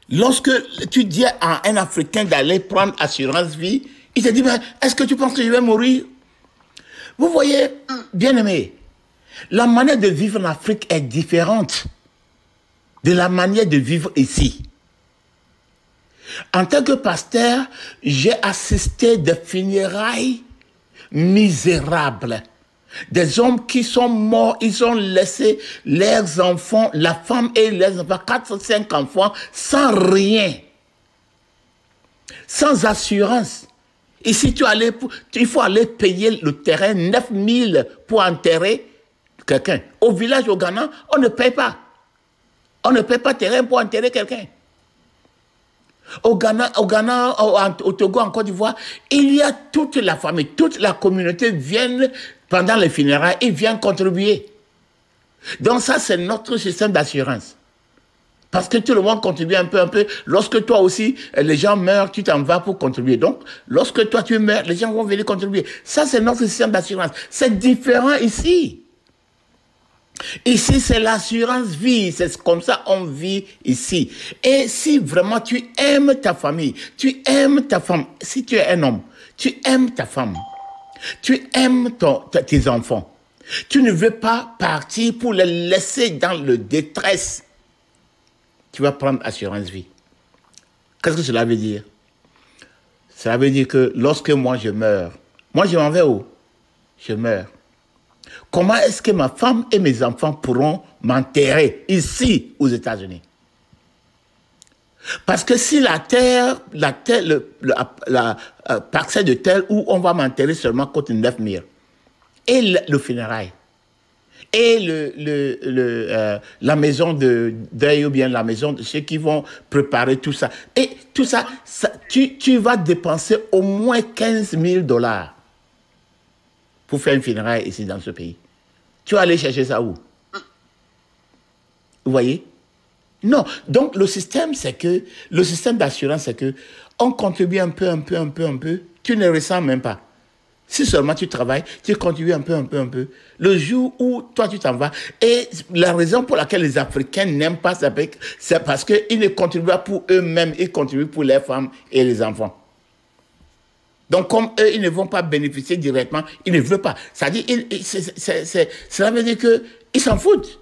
Lorsque tu dis à un Africain d'aller prendre assurance vie, il te dit, est-ce que tu penses que je vais mourir? Vous voyez, bien aimé, la manière de vivre en Afrique est différente de la manière de vivre ici. En tant que pasteur, j'ai assisté des funérailles misérables. Des hommes qui sont morts, ils ont laissé leurs enfants, la femme et les enfants, 4 ou 5 enfants, sans rien. Sans assurance. Ici, il faut aller payer le terrain, 9 000 pour enterrer quelqu'un. Au village, au Ghana, on ne paye pas. On ne paye pas terrain pour enterrer quelqu'un. Au Ghana, au Togo, en Côte d'Ivoire, il y a toute la famille, toute la communauté viennent pendant les funérailles, ils viennent contribuer. Donc ça, c'est notre système d'assurance. Parce que tout le monde contribue un peu. Lorsque toi aussi, les gens meurent, tu t'en vas pour contribuer. Donc, lorsque toi tu meurs, les gens vont venir contribuer. Ça, c'est notre système d'assurance. C'est différent ici. Ici, c'est l'assurance vie. C'est comme ça on vit ici. Et si vraiment tu aimes ta famille, tu aimes ta femme, si tu es un homme, tu aimes ta femme, tu aimes tes enfants, tu ne veux pas partir pour les laisser dans le détresse, tu vas prendre assurance vie. Qu'est-ce que cela veut dire? Cela veut dire que lorsque moi je meurs, moi je m'en vais où? Je meurs. Comment est-ce que ma femme et mes enfants pourront m'enterrer ici aux États-Unis? Parce que si la parcelle de terre où on va m'enterrer seulement coûte 9 000, et le funérail, et la maison de deuil ou bien la maison de ceux qui vont préparer tout ça, et tout ça, tu vas dépenser au moins 15 000 $ pour faire une funéraille ici dans ce pays. Tu vas aller chercher ça où? Vous voyez? Non. Donc, le système d'assurance, c'est que on contribue un peu, tu ne ressens même pas. Si seulement tu travailles, tu contribues un peu. Le jour où toi, tu t'en vas, et la raison pour laquelle les Africains n'aiment pas ça, c'est parce qu'ils ne contribuent pas pour eux-mêmes, ils contribuent pour les femmes et les enfants. Donc, comme eux, ils ne vont pas bénéficier directement, ils ne veulent pas. C'est-à-dire, cela veut dire qu'ils s'en foutent.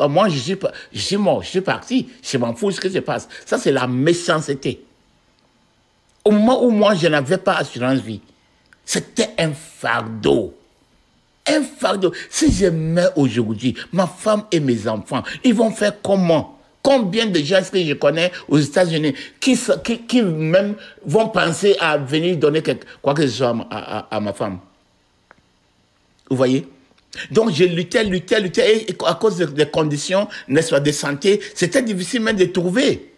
Moi, je suis mort, je suis parti, je m'en fous de ce qui se passe. Ça, c'est la méchanceté. Au moment où moi, je n'avais pas assurance vie, c'était un fardeau. Un fardeau. Si je meurs aujourd'hui, ma femme et mes enfants, ils vont faire comment? Combien de gens est-ce que je connais aux États-Unis qui même vont penser à venir donner quoi que ce soit à ma femme? Vous voyez? Donc, je luttais, et à cause des conditions, n'est-ce pas, de santé, c'était difficile même de trouver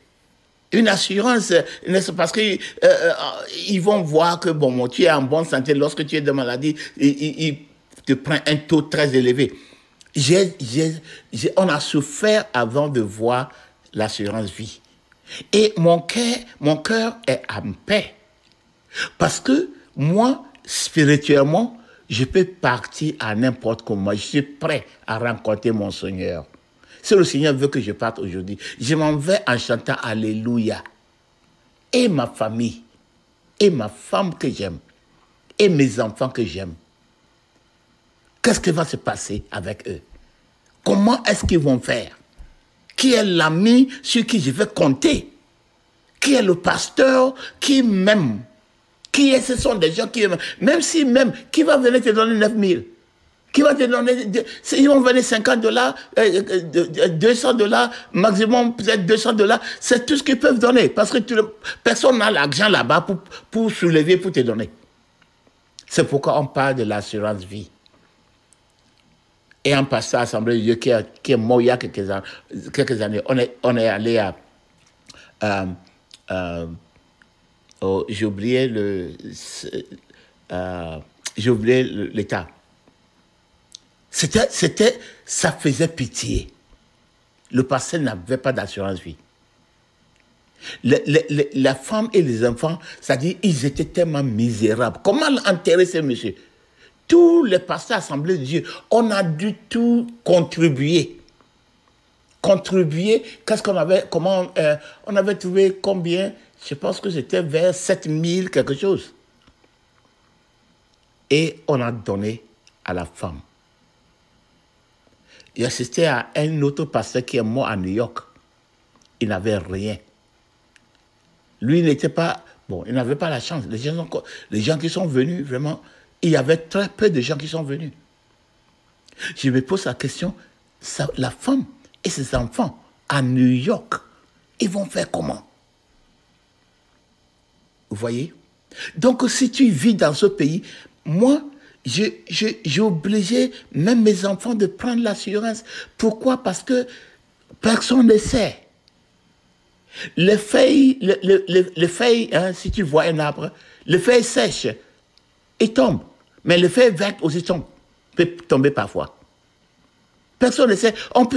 une assurance, n'est-ce pas, parce qu'ils vont voir que, bon, tu es en bonne santé, lorsque tu es de maladie, ils te prennent un taux très élevé. On a souffert avant de voir l'assurance vie. Et mon cœur est en paix. Parce que moi, spirituellement, je peux partir à n'importe comment. Je suis prêt à rencontrer mon Seigneur. Si le Seigneur veut que je parte aujourd'hui, je m'en vais en chantant Alléluia. Et ma famille, et ma femme que j'aime, et mes enfants que j'aime. Qu'est-ce qui va se passer avec eux? Comment est-ce qu'ils vont faire? Qui est l'ami sur qui je vais compter? Qui est le pasteur qui m'aime? Ce sont des gens qui même si qui va venir te donner 9 000? Qui va te donner, ils vont venir 50 $, 200 $, maximum peut-être 200 $. C'est tout ce qu'ils peuvent donner parce que personne n'a l'argent là-bas pour soulever, pour te donner. C'est pourquoi on parle de l'assurance vie. Et un pasteur à l'Assemblée de Dieu qui est mort il y a quelques années, on est allé j'ai oublié l'État. Ça faisait pitié. Le pasteur n'avait pas d'assurance vie. La femme et les enfants, c'est-à-dire, ils étaient tellement misérables. Comment enterrer ces messieurs? Tous les pasteurs assemblés de Dieu, on a dû tout contribuer. contribuer. Qu'est-ce qu'on avait, comment, on avait trouvé combien? Je pense que c'était vers 7000 quelque chose. Et on a donné à la femme. J'ai assisté à un autre pasteur qui est mort à New York. Il n'avait rien. Lui, il n'était pas... Bon, il n'avait pas la chance. Les gens qui sont venus, vraiment, il y avait très peu de gens qui sont venus. Je me pose la question, la femme et ses enfants à New York, ils vont faire comment? Vous voyez? Donc, si tu vis dans ce pays, moi, j'ai obligé même mes enfants de prendre l'assurance. Pourquoi? Parce que personne ne sait. Les feuilles, les feuilles, hein, si tu vois un arbre, les feuilles sèches, ils tombent. Mais les feuilles vertes aussi tombent, peuvent tomber parfois. Personne ne sait.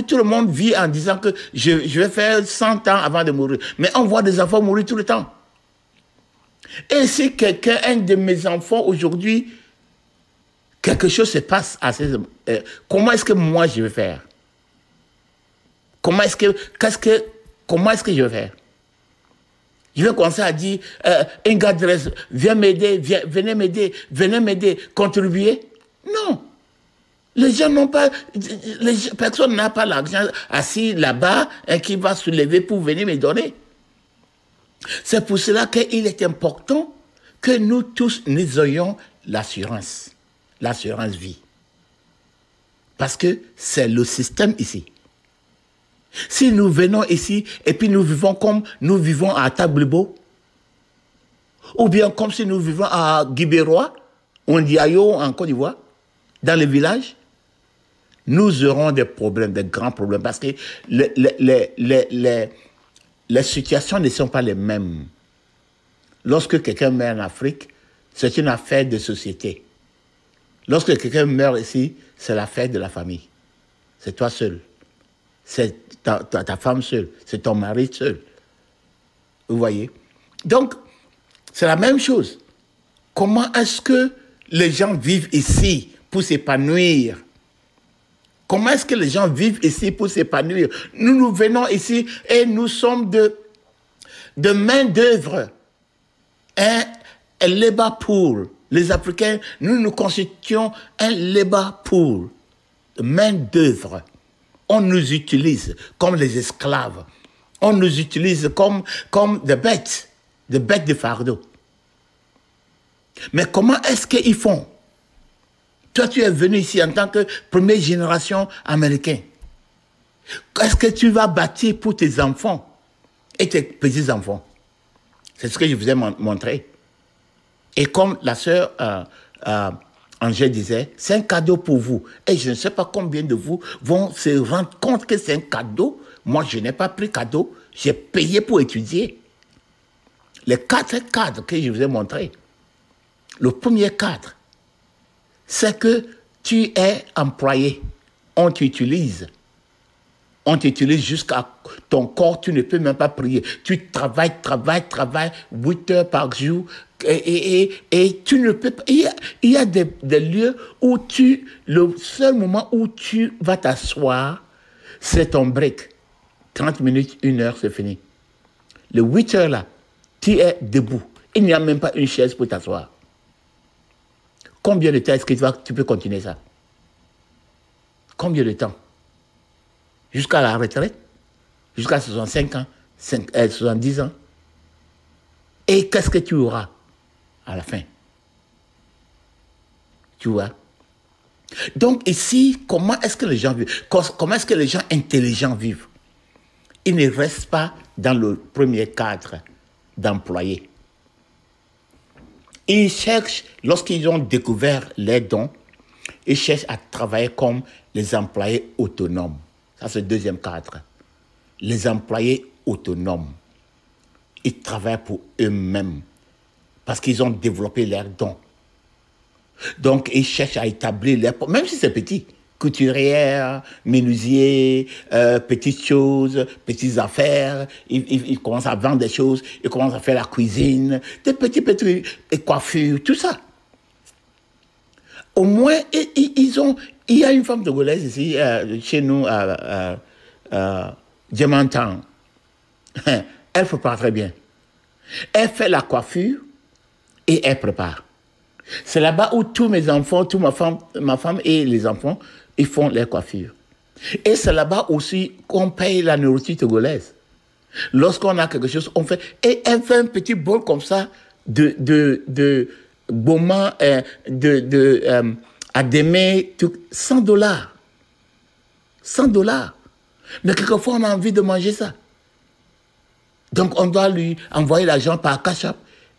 Tout le monde vit en disant que je vais faire 100 ans avant de mourir. Mais on voit des enfants mourir tout le temps. Et si quelqu'un, un de mes enfants aujourd'hui, quelque chose se passe à ces... comment est-ce que moi je vais faire? Comment est-ce que je vais faire? Je vais commencer à dire, un gars de reste, viens m'aider, venez m'aider, contribuer. Non. Les gens n'ont pas, personne n'a pas l'argent assis là-bas qui va se lever pour venir me donner. C'est pour cela qu'il est important que nous tous, nous ayons l'assurance vie. Parce que c'est le système ici. Si nous venons ici et puis nous vivons comme nous vivons à Tablibo, ou bien comme si nous vivons à Guibérois, ou en Diayo, en Côte d'Ivoire, dans les villages, nous aurons des problèmes, des grands problèmes, parce que les situations ne sont pas les mêmes. Lorsque quelqu'un meurt en Afrique, c'est une affaire de société. Lorsque quelqu'un meurt ici, c'est l'affaire de la famille. C'est toi seul. C'est ta femme seule. C'est ton mari seul. Vous voyez? Donc, c'est la même chose. Comment est-ce que les gens vivent ici pour s'épanouir? Comment est-ce que les gens vivent ici pour s'épanouir? Nous venons ici et nous sommes de main-d'œuvre. Un labor pool. Les Africains, nous constituons un labor pool. De main-d'œuvre. On nous utilise comme les esclaves. On nous utilise comme des bêtes de fardeau. Mais comment est-ce qu'ils font? Toi, tu es venu ici en tant que première génération américaine. Est-ce que tu vas bâtir pour tes enfants et tes petits-enfants? C'est ce que je vous ai montré. Et comme la sœur Angèle disait, c'est un cadeau pour vous. Et je ne sais pas combien de vous vont se rendre compte que c'est un cadeau. Moi, je n'ai pas pris cadeau. J'ai payé pour étudier. Les 4 cadres que je vous ai montrés. Le premier cadre, c'est que tu es employé. On t'utilise. On t'utilise jusqu'à ton corps, tu ne peux même pas prier. Tu travailles 8 heures par jour et tu ne peux pas. Il y a des lieux où le seul moment où tu vas t'asseoir, c'est ton break. 30 minutes, 1 heure, c'est fini. Les 8 heures là, tu es debout. Il n'y a même pas une chaise pour t'asseoir. Combien de temps est-ce que tu peux continuer ça? Combien de temps? Jusqu'à la retraite? Jusqu'à 65 ans? 70 ans? Et qu'est-ce que tu auras à la fin? Tu vois? Donc ici, comment est-ce que les gens vivent? Comment est-ce que les gens intelligents vivent? Ils ne restent pas dans le premier cadre d'employés. Ils cherchent, lorsqu'ils ont découvert les dons, ils cherchent à travailler comme les employés autonomes. Ça, c'est le deuxième cadre. Les employés autonomes. Ils travaillent pour eux-mêmes parce qu'ils ont développé leurs dons. Donc, ils cherchent à établir leurs... Même si c'est petit. Couturière, menuisier, petites choses, petites affaires. Ils commencent à vendre des choses. Ils commencent à faire la cuisine. Des petits coiffures, tout ça. Au moins, il y a une femme togolaise ici, chez nous, Diamantan. Elle prépare très bien. Elle fait la coiffure et elle prépare. C'est là-bas où tous mes enfants, ma femme et les enfants, ils font les coiffures. Et c'est là-bas aussi qu'on paye la nourriture togolaise. Lorsqu'on a quelque chose, on fait... Et elle fait un petit bol comme ça de gourmand, à démé, $100. $100. Mais quelquefois, on a envie de manger ça. Donc, on doit lui envoyer l'argent par Cash App.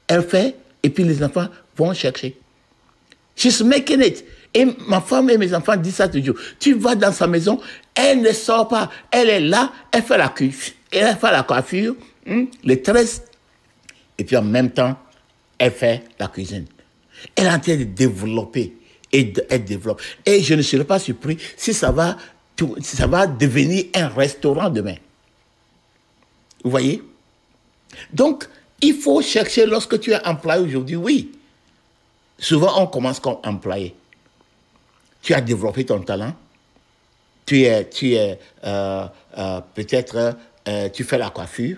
Elle fait, et puis les enfants vont chercher. She's making it. Et ma femme et mes enfants disent ça toujours. Tu vas dans sa maison, elle ne sort pas. Elle est là, elle fait la cuisine, elle fait la coiffure, les tresses, et puis en même temps, elle fait la cuisine. Elle est en train de développer, et elle développe. Et je ne serais pas surpris si ça va devenir un restaurant demain. Vous voyez? Donc, il faut chercher lorsque tu es employé aujourd'hui, oui. Souvent, on commence comme employé. Tu as développé ton talent. Peut-être, tu fais la coiffure.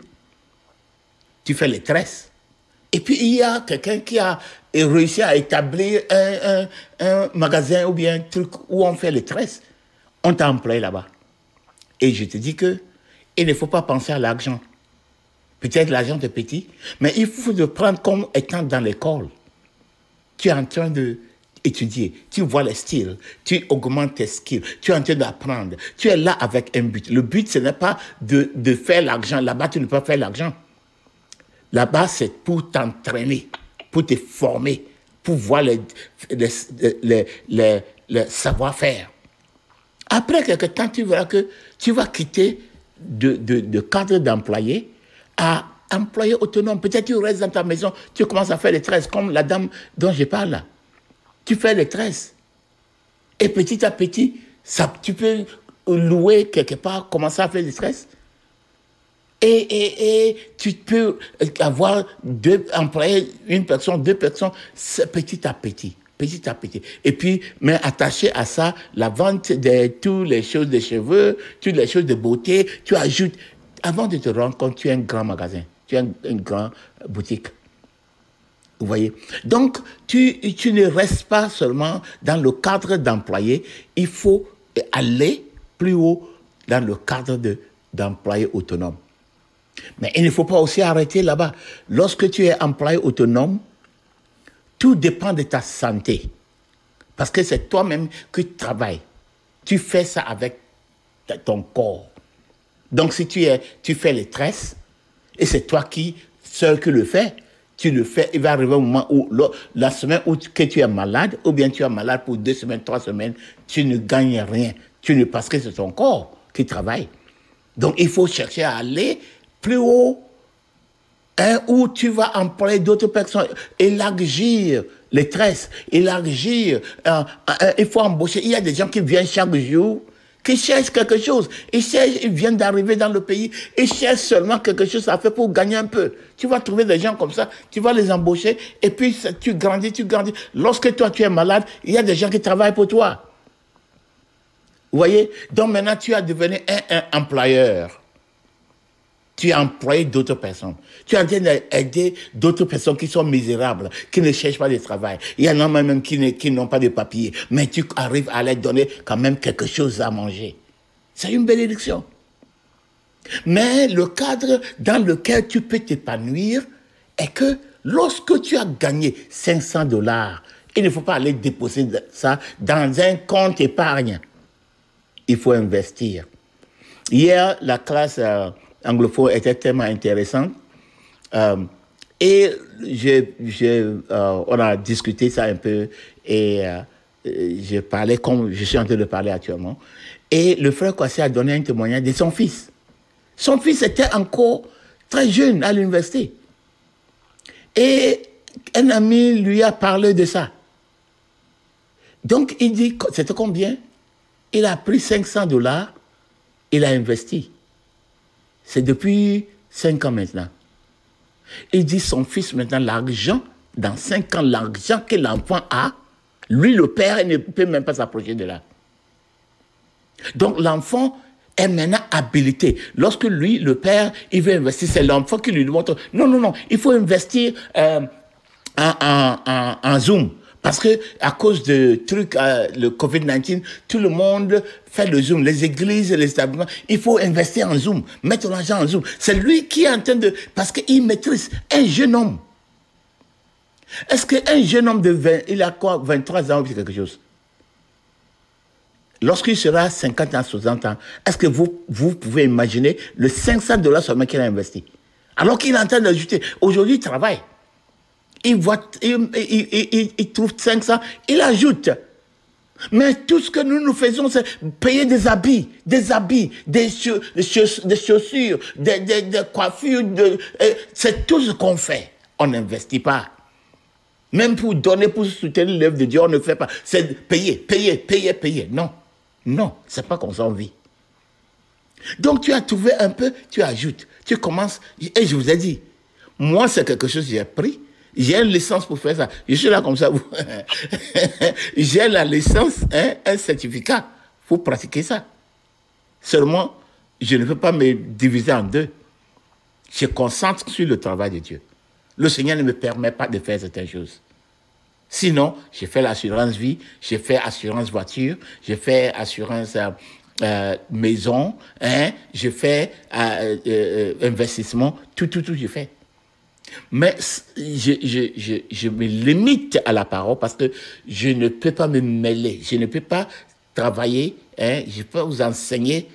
Tu fais les tresses. Et puis, il y a quelqu'un qui a réussi à établir un magasin ou bien un truc où on fait les tresses. On t'a employé là-bas. Et je te dis que il ne faut pas penser à l'argent. Peut-être l'argent est petit, mais il faut te prendre comme étant dans l'école. Tu es en train d'étudier, tu vois les styles, tu augmentes tes skills, tu es en train d'apprendre. Tu es là avec un but. Le but, ce n'est pas de faire l'argent. Là-bas, tu ne peux pas faire l'argent. Là-bas, c'est pour t'entraîner, pour te former, pour voir le savoir-faire. Après quelque temps, tu verras que tu vas quitter de cadre d'employé à employé autonome. Peut-être tu restes dans ta maison, tu commences à faire les tresses, comme la dame dont je parle là. Tu fais les tresses. Et petit à petit, tu peux louer quelque part, commencer à faire des tresses. Et tu peux avoir 2 employés, 1 personne, 2 personnes, petit à petit. Petit à petit. Et puis, mais attaché à ça, la vente de toutes les choses de cheveux, toutes les choses de beauté, tu ajoutes. Avant de te rendre compte, tu as un grand magasin, tu as une grande boutique. Vous voyez? Donc, tu ne restes pas seulement dans le cadre d'employé, il faut aller plus haut dans le cadre d'employé autonome. Mais il ne faut pas aussi arrêter là-bas. Lorsque tu es employé autonome, tout dépend de ta santé. Parce que c'est toi-même qui travailles. Tu fais ça avec ton corps. Donc, si tu fais les tresses, et c'est toi seul qui le fais, tu le fais, il va arriver un moment où, la semaine où que tu es malade, ou bien tu es malade pour 2 semaines, 3 semaines, tu ne gagnes rien. Parce que c'est ton corps qui travaille. Donc, il faut chercher à aller plus haut, où tu vas employer d'autres personnes, élargir les tresses, élargir, il faut embaucher. Il y a des gens qui viennent chaque jour, qui cherchent quelque chose. Ils viennent d'arriver dans le pays, ils cherchent seulement quelque chose à faire pour gagner un peu. Tu vas trouver des gens comme ça, tu vas les embaucher, et puis tu grandis, tu grandis. Lorsque toi tu es malade, il y a des gens qui travaillent pour toi. Vous voyez? Donc maintenant tu as devenu un employeur. Tu as employé d'autres personnes. Tu es en train d'aider d'autres personnes qui sont misérables, qui ne cherchent pas de travail. Il y en a même qui n'ont pas de papiers. Mais tu arrives à leur donner quand même quelque chose à manger. C'est une bénédiction. Mais le cadre dans lequel tu peux t'épanouir est que lorsque tu as gagné $500, il ne faut pas aller déposer ça dans un compte épargne. Il faut investir. Hier, la classe anglophone était tellement intéressante. Et on a discuté ça un peu et je parlais comme je suis en train de parler actuellement. Et le frère Kwasi a donné un témoignage de son fils. Son fils était encore très jeune à l'université. Et un ami lui a parlé de ça. Donc il dit, c'était combien? Il a pris $500, il a investi. C'est depuis 5 ans maintenant. Il dit son fils maintenant, l'argent, dans 5 ans, l'argent que l'enfant a, lui le père, il ne peut même pas s'approcher de là. Donc l'enfant est maintenant habilité. Lorsque lui, le père, il veut investir, c'est l'enfant qui lui montre. Non, non, non, il faut investir en Zoom. Parce que à cause de trucs, le Covid-19, tout le monde fait le Zoom. Les églises, les établissements, il faut investir en Zoom, mettre l'argent en Zoom. C'est lui qui est en train de... Parce qu'il maîtrise un jeune homme. Est-ce qu'un jeune homme de 20, il a quoi, 23 ans ou quelque chose? Lorsqu'il sera 50 ans, 60 ans, est-ce que vous pouvez imaginer le $500 seulement qu'il a investi? Alors qu'il est en train d'ajouter. Aujourd'hui, il travaille. Il trouve 500, il ajoute. Mais tout ce que nous faisons, c'est payer des habits, des chaussures, des coiffures. C'est tout ce qu'on fait. On n'investit pas. Même pour donner, pour soutenir l'œuvre de Dieu, on ne fait pas. C'est payer. Non, non, c'est pas comme ça on vit. Donc tu as trouvé un peu, tu ajoutes. Tu commences, et je vous ai dit, moi c'est quelque chose que j'ai pris. J'ai une licence pour faire ça. Je suis là comme ça. J'ai la licence, un certificat pour pratiquer ça. Seulement, je ne peux pas me diviser en deux. Je concentre sur le travail de Dieu. Le Seigneur ne me permet pas de faire certaines choses. Sinon, j'ai fait l'assurance vie, j'ai fait assurance voiture, j'ai fait assurance maison, j'ai fait investissement, tout j'ai fait. Mais je me limite à la parole parce que je ne peux pas me mêler, je ne peux pas travailler, je peux vous enseigner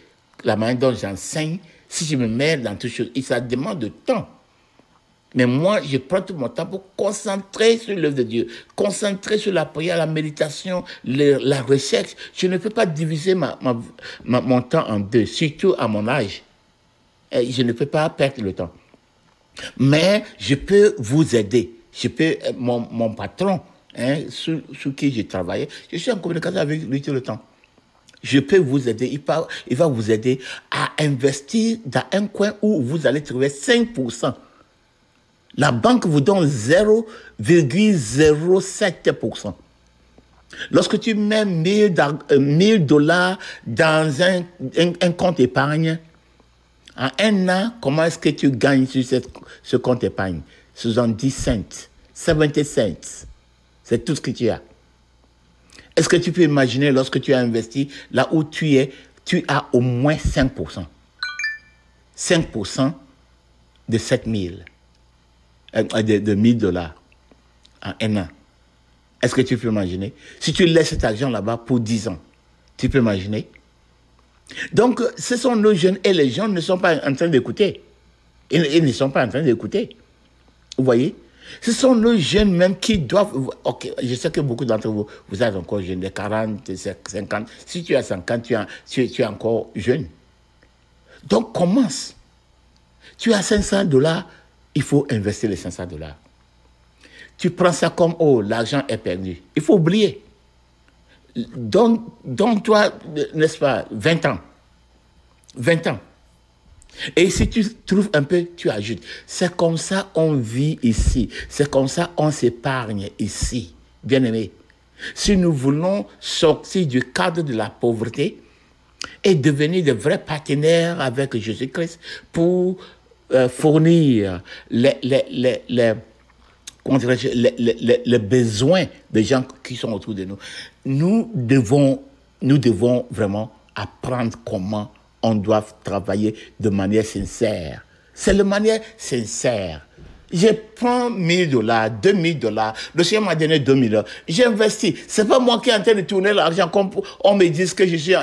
la manière dont j'enseigne si je me mêle dans toutes choses. Et ça demande de temps. Mais moi, je prends tout mon temps pour concentrer sur l'œuvre de Dieu, concentrer sur la prière, la méditation, la recherche. Je ne peux pas diviser mon temps en deux, surtout à mon âge. Je ne peux pas perdre le temps. Mais je peux vous aider. Je peux, mon patron, sous qui je travaillais, je suis en communication avec lui tout le temps. Je peux vous aider. Il va vous aider à investir dans un coin où vous allez trouver 5%. La banque vous donne 0,07%. Lorsque tu mets $1000 dans un compte épargne, en un an, comment est-ce que tu gagnes sur ce compte épargne? 70 cents, 70 cents. C'est tout ce que tu as. Est-ce que tu peux imaginer lorsque tu as investi, là où tu es, tu as au moins 5%. 5% de 7000. De $1000 en un an. Est-ce que tu peux imaginer? Si tu laisses cet argent là-bas pour 10 ans, tu peux imaginer? Donc, ce sont nos jeunes et les gens ne sont pas en train d'écouter. Ils ne sont pas en train d'écouter. Vous voyez? Ce sont nos jeunes même qui doivent... Ok, je sais que beaucoup d'entre vous, vous êtes encore jeunes, de 40, 50. Si tu as 50, tu es encore jeune. Donc, commence. Tu as $500, il faut investir les $500. Tu prends ça comme, oh, l'argent est perdu. Il faut oublier. Donne-toi, n'est-ce pas, 20 ans. 20 ans. Et si tu trouves un peu, tu ajoutes. C'est comme ça on vit ici. C'est comme ça on s'épargne ici. Bien-aimés, si nous voulons sortir du cadre de la pauvreté et devenir de vrais partenaires avec Jésus-Christ pour fournir les besoins des gens qui sont autour de nous, nous devons vraiment apprendre comment on doit travailler de manière sincère. C'est de manière sincère. Je prends $1000, $2000, le Seigneur m'a donné 2000. J'ai investi. C'est pas moi qui est en train de tourner l'argent comme on me dit que je suis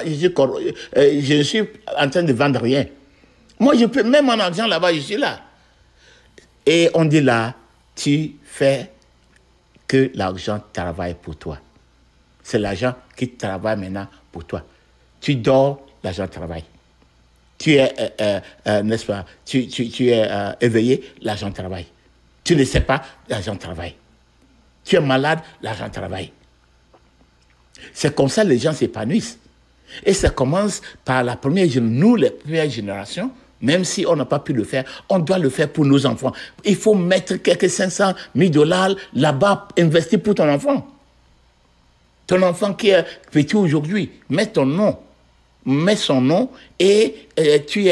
en train de vendre rien. Moi, je peux, même mon argent là-bas, je suis là. Et on dit là, tu fais que l'argent travaille pour toi. C'est l'argent qui travaille maintenant pour toi. Tu dors, l'argent travaille. Tu es, n'est-ce pas, tu es éveillé, l'argent travaille. Tu ne sais pas, l'argent travaille. Tu es malade, l'argent travaille. C'est comme ça que les gens s'épanouissent. Et ça commence par la première génération. Nous, les premières générations, même si on n'a pas pu le faire, on doit le faire pour nos enfants. Il faut mettre quelques $500 000 là-bas, investir pour ton enfant. Ton enfant qui est petit aujourd'hui, mets ton nom. mets son nom et tu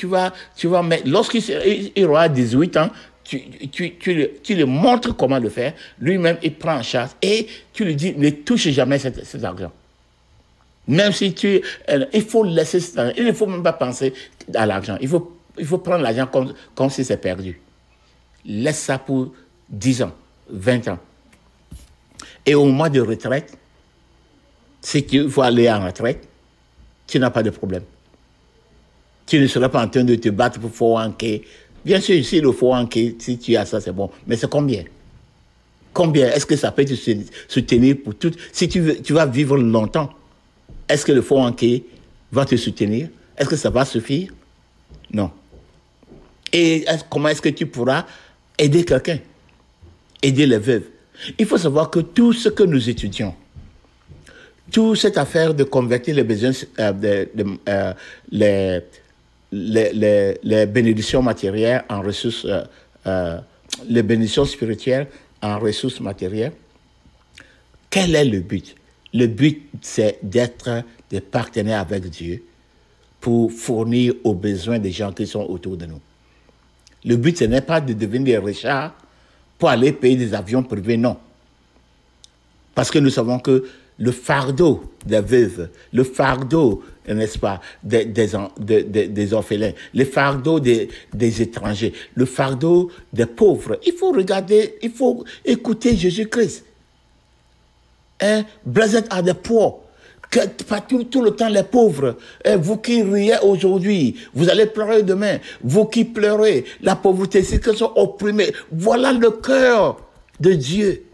vas mettre, lorsqu'il aura 18 ans, tu lui montres comment le faire. Lui-même, il prend en charge et tu lui dis, ne touche jamais cet argent. Même si il faut laisser cet argent. Il ne faut même pas penser à l'argent. Il faut prendre l'argent comme si c'est perdu. Laisse ça pour 10 ans, 20 ans. Et au moment de retraite, si tu faut aller en retraite, tu n'as pas de problème. Tu ne seras pas en train de te battre pour 401k. Bien sûr, si le 401k, si tu as ça, c'est bon. Mais c'est combien? Combien? Est-ce que ça peut te soutenir pour tout? Si tu vas vivre longtemps, est-ce que le 401k va te soutenir? Est-ce que ça va suffire? Non. Et comment est-ce que tu pourras aider quelqu'un? Aider les veuves. Il faut savoir que tout ce que nous étudions, toute cette affaire de convertir les besoins, les bénédictions matérielles en ressources, les bénédictions spirituelles en ressources matérielles, quel est le but? Le but, c'est d'être des partenaires avec Dieu pour fournir aux besoins des gens qui sont autour de nous. Le but, ce n'est pas de devenir des richards pour aller payer des avions privés, non. Parce que nous savons que le fardeau des veuves, le fardeau, n'est-ce pas, des orphelins, le fardeau des étrangers, le fardeau des pauvres, il faut regarder, il faut écouter Jésus-Christ. Hein? Blessed are the poor. Pas tout le temps les pauvres. Vous qui riez aujourd'hui, vous allez pleurer demain. Vous qui pleurez, la pauvreté, ceux qui sont opprimés. Voilà le cœur de Dieu.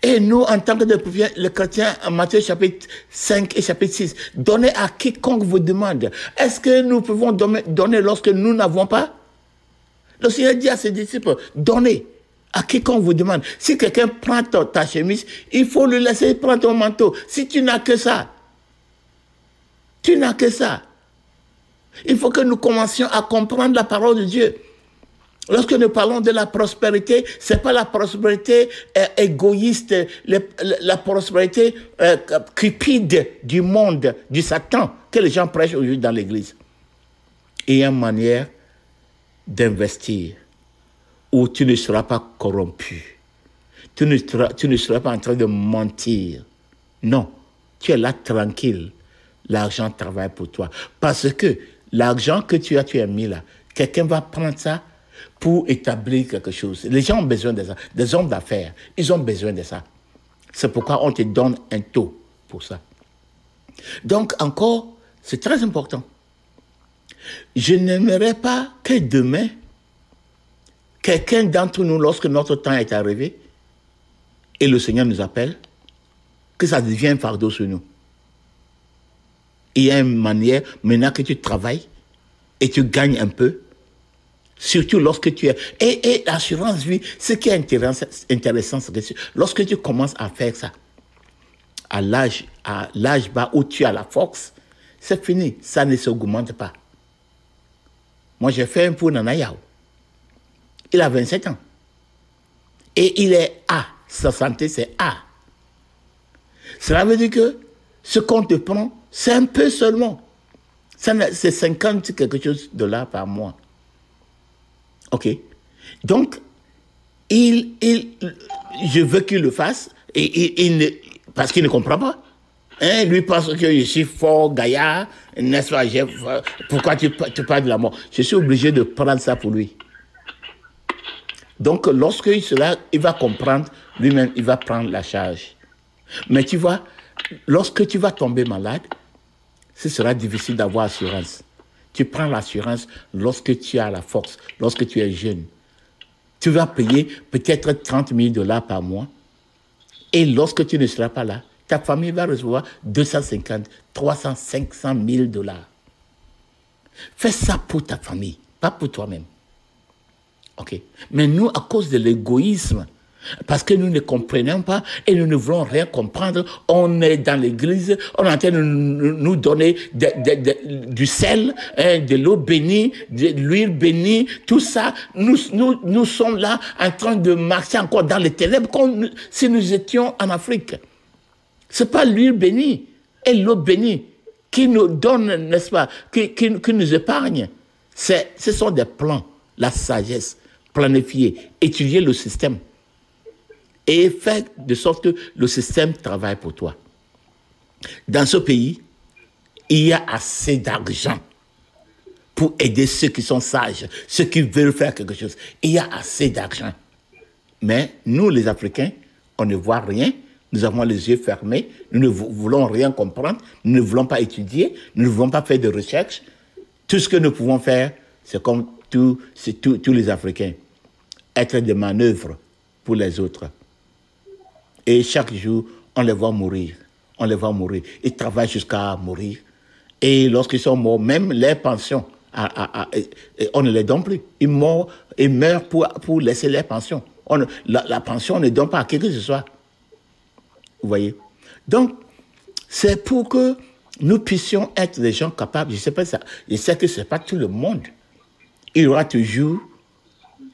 Et nous, en tant que les chrétiens, en Matthieu chapitre 5 et chapitre 6, donnez à quiconque vous demande. Est-ce que nous pouvons donner lorsque nous n'avons pas? Le Seigneur dit à ses disciples, donnez à quiconque vous demande. Si quelqu'un prend ta chemise, il faut lui laisser prendre ton manteau. Si tu n'as que ça, tu n'as que ça. Il faut que nous commencions à comprendre la parole de Dieu. Lorsque nous parlons de la prospérité, ce n'est pas la prospérité égoïste, la prospérité cupide du monde, du Satan, que les gens prêchent aujourd'hui dans l'église. Il y a une manière d'investir où tu ne seras pas corrompu. Tu ne seras pas en train de mentir. Non, tu es là tranquille. L'argent travaille pour toi. Parce que l'argent que tu as mis là, quelqu'un va prendre ça pour établir quelque chose. Les gens ont besoin de ça. Des hommes d'affaires, ils ont besoin de ça. C'est pourquoi on te donne un taux pour ça. Donc, encore, c'est très important. Je n'aimerais pas que demain, quelqu'un d'entre nous, lorsque notre temps est arrivé, et le Seigneur nous appelle, que ça devienne un fardeau sur nous. Il y a une manière, maintenant que tu travailles, et tu gagnes un peu, surtout lorsque tu es... Et l'assurance vie, ce qui est intéressant, c'est que lorsque tu commences à faire ça, à l'âge bas où tu as la force, c'est fini, ça ne s'augmente pas. Moi, j'ai fait un pour Nanayao. Il a 27 ans. Et il est A. Sa santé, c'est A. Cela veut dire que ce qu'on te prend, c'est un peu seulement. C'est 50 quelque chose de dollars par mois. OK. Donc, je veux qu'il le fasse, parce qu'il ne comprend pas. Hein, lui pense que je suis fort, gaillard, n'est-ce pas? Pourquoi tu parles de la mort? Je suis obligé de prendre ça pour lui. Donc, lorsque il va comprendre, lui-même, il va prendre la charge. Mais tu vois, lorsque tu vas tomber malade, ce sera difficile d'avoir assurance. Tu prends l'assurance lorsque tu as la force, lorsque tu es jeune. Tu vas payer peut-être 30 000 dollars par mois. Et lorsque tu ne seras pas là, ta famille va recevoir 250, 300, 500 000 dollars. Fais ça pour ta famille, pas pour toi-même. OK. Mais nous, à cause de l'égoïsme, parce que nous ne comprenons pas et nous ne voulons rien comprendre, on est dans l'église, on est en train de nous donner du sel, de l'eau bénie, de l'huile bénie, tout ça. Nous sommes là en train de marcher encore dans les ténèbres comme si nous étions en Afrique. Ce n'est pas l'huile bénie. et l'eau bénie qui nous donne, n'est-ce pas, qui nous épargne. Ce sont des plans, la sagesse, planifier, étudier le système et faire de sorte que le système travaille pour toi. Dans ce pays, il y a assez d'argent pour aider ceux qui sont sages, ceux qui veulent faire quelque chose. Il y a assez d'argent. Mais nous, les Africains, on ne voit rien. Nous avons les yeux fermés. Nous ne voulons rien comprendre. Nous ne voulons pas étudier. Nous ne voulons pas faire de recherche. Tout ce que nous pouvons faire, c'est comme tous les Africains. Être des manœuvres pour les autres. Et chaque jour, on les voit mourir. On les voit mourir. Ils travaillent jusqu'à mourir. Et lorsqu'ils sont morts, même les pensions, on ne les donne plus. Ils meurent pour laisser les pensions. La pension, on ne donne pas à qui que ce soit. Vous voyez? Donc, c'est pour que nous puissions être des gens capables. Je sais pas ça. Je sais que ce n'est pas tout le monde. Il y aura toujours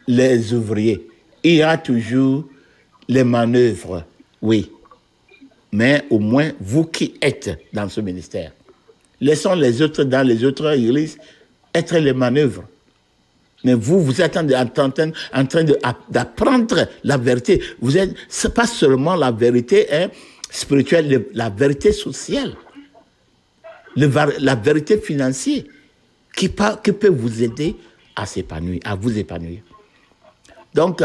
les ouvriers. Il y aura toujours les manœuvres. Oui. Mais au moins, vous qui êtes dans ce ministère, laissons les autres dans les autres églises être les manœuvres. Mais vous êtes en train d'apprendre la vérité. Ce n'est pas seulement la vérité spirituelle, la vérité sociale, la vérité financière qui peut vous aider à s'épanouir, à vous épanouir. Donc,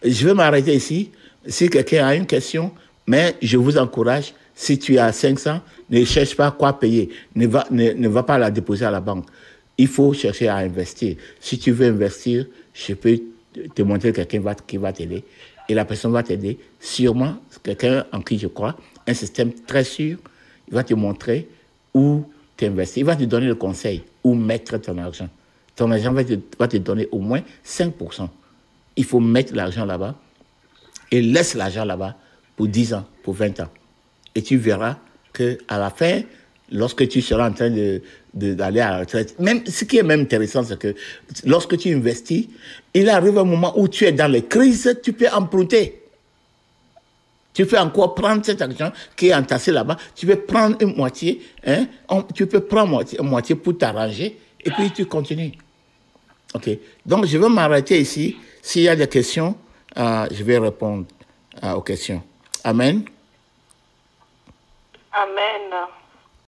je vais m'arrêter ici. Si quelqu'un a une question, mais je vous encourage, si tu as 500, ne cherche pas quoi payer. Ne va pas la déposer à la banque. Il faut chercher à investir. Si tu veux investir, je peux te montrer quelqu'un qui va t'aider. Et la personne va t'aider. Sûrement, quelqu'un en qui je crois, un système très sûr, il va te montrer où t'investir. Il va te donner le conseil où mettre ton argent. Ton argent va te donner au moins 5%. Il faut mettre l'argent là-bas et laisse l'argent là-bas pour 10 ans, pour 20 ans. Et tu verras qu'à la fin, lorsque tu seras en train d'aller à la retraite, même, ce qui est même intéressant, c'est que lorsque tu investis, il arrive un moment où tu es dans les crises, tu peux emprunter. Tu peux encore prendre cet argent qui est entassé là-bas, tu peux prendre une moitié, tu peux prendre une moitié pour t'arranger, et puis tu continues. OK. Donc, je vais m'arrêter ici. S'il y a des questions, je vais répondre aux questions. Amen. Amen.